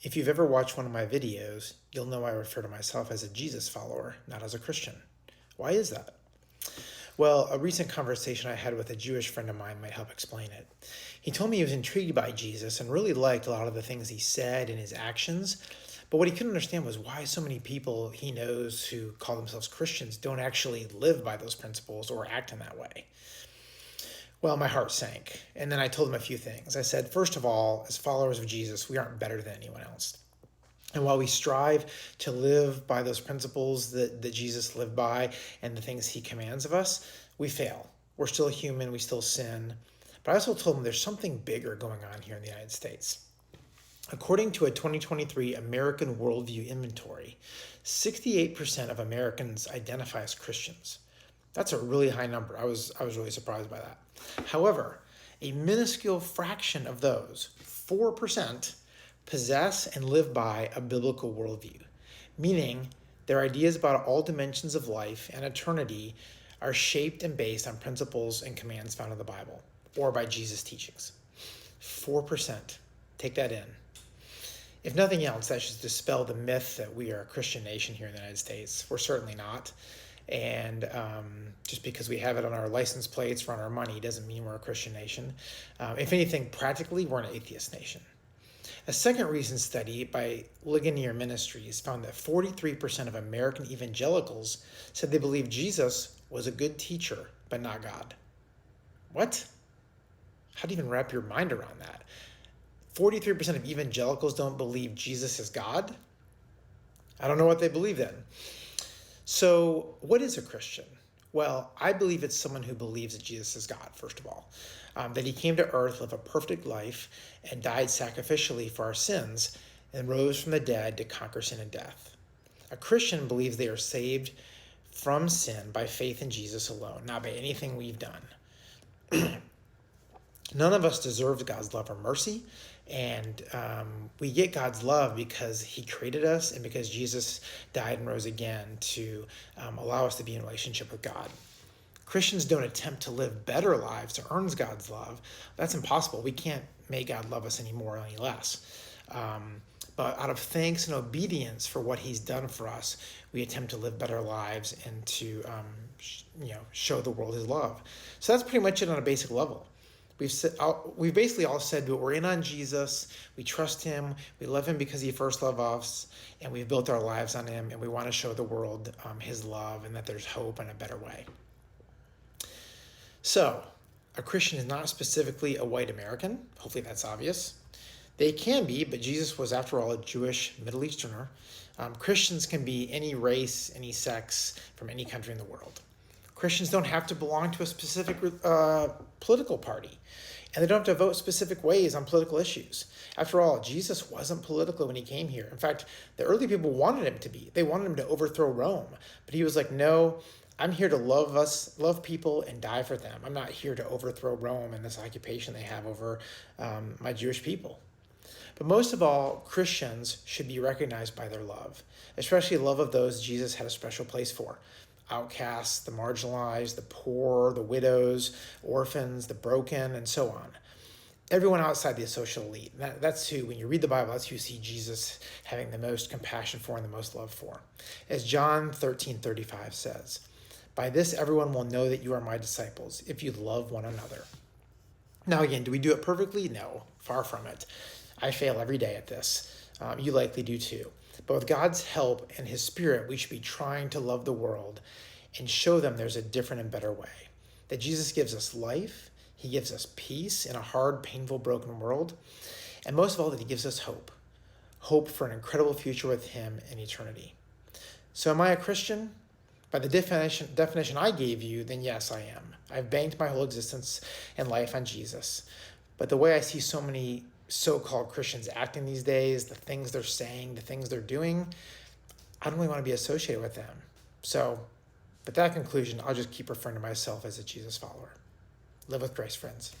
If you've ever watched one of my videos, you'll know I refer to myself as a Jesus follower, not as a Christian. Why is that? Well, a recent conversation I had with a Jewish friend of mine might help explain it. He told me he was intrigued by Jesus and really liked a lot of the things he said and his actions, but what he couldn't understand was why so many people he knows who call themselves Christians don't actually live by those principles or act in that way. Well, my heart sank. And then I told him a few things. I said, first of all, as followers of Jesus, we aren't better than anyone else. And while we strive to live by those principles that Jesus lived by and the things he commands of us, we fail. We're still human, we still sin. But I also told him there's something bigger going on here in the United States. According to a 2023 American Worldview inventory, 68% of Americans identify as Christians. That's a really high number. I was really surprised by that. However, a minuscule fraction of those, 4%, possess and live by a biblical worldview, meaning their ideas about all dimensions of life and eternity are shaped and based on principles and commands found in the Bible or by Jesus' teachings. 4%. Take that in. If nothing else, that should dispel the myth that we are a Christian nation here in the United States. We're certainly not. And just because we have it on our license plates or on our money doesn't mean we're a Christian nation. If anything, practically, we're an atheist nation. A second recent study by Ligonier Ministries found that 43% of American evangelicals said they believed Jesus was a good teacher, but not God. What? How do you even wrap your mind around that? 43% of evangelicals don't believe Jesus is God? I don't know what they believe then. So, what is a Christian? Well, I believe it's someone who believes that Jesus is God, first of all, that he came to earth, lived a perfect life, and died sacrificially for our sins, and rose from the dead to conquer sin and death. A Christian believes they are saved from sin by faith in Jesus alone, not by anything we've done. None of us deserves God's love or mercy, and we get God's love because he created us and because Jesus died and rose again to allow us to be in relationship with God. Christians don't attempt to live better lives to earn God's love. That's impossible. We can't make God love us any more or any less. But out of thanks and obedience for what he's done for us, we attempt to live better lives and to show the world his love. So that's pretty much it on a basic level. We've basically all said that we're in on Jesus, we trust him, we love him because he first loved us, and we've built our lives on him, and we want to show the world his love and that there's hope and a better way. So, a Christian is not specifically a white American. Hopefully that's obvious. They can be, but Jesus was, after all, a Jewish Middle Easterner. Christians can be any race, any sex, from any country in the world. Christians don't have to belong to a specific political party, and they don't have to vote specific ways on political issues. After all, Jesus wasn't political when he came here. In fact, the early people wanted him to be. They wanted him to overthrow Rome, but he was like, no, I'm here to love people, and die for them. I'm not here to overthrow Rome and this occupation they have over my Jewish people. But most of all, Christians should be recognized by their love, especially love of those Jesus had a special place for. Outcasts, the marginalized, the poor, the widows, orphans, the broken, and so on. Everyone outside the social elite. That's who, when you read the Bible, that's who you see Jesus having the most compassion for and the most love for. As John 13:35 says, "By this everyone will know that you are my disciples, if you love one another." Now again, do we do it perfectly? No, far from it. I fail every day at this. You likely do too. But with God's help and his spirit, we should be trying to love the world and show them there's a different and better way. That Jesus gives us life, he gives us peace in a hard, painful, broken world, and most of all, that he gives us hope. Hope for an incredible future with him in eternity. So am I a Christian? By the definition I gave you, then yes, I am. I've banked my whole existence and life on Jesus. But the way I see so many so-called Christians acting these days, the things they're saying, the things they're doing, I don't really want to be associated with them. So, with that conclusion, I'll just keep referring to myself as a Jesus follower. Live with grace, friends.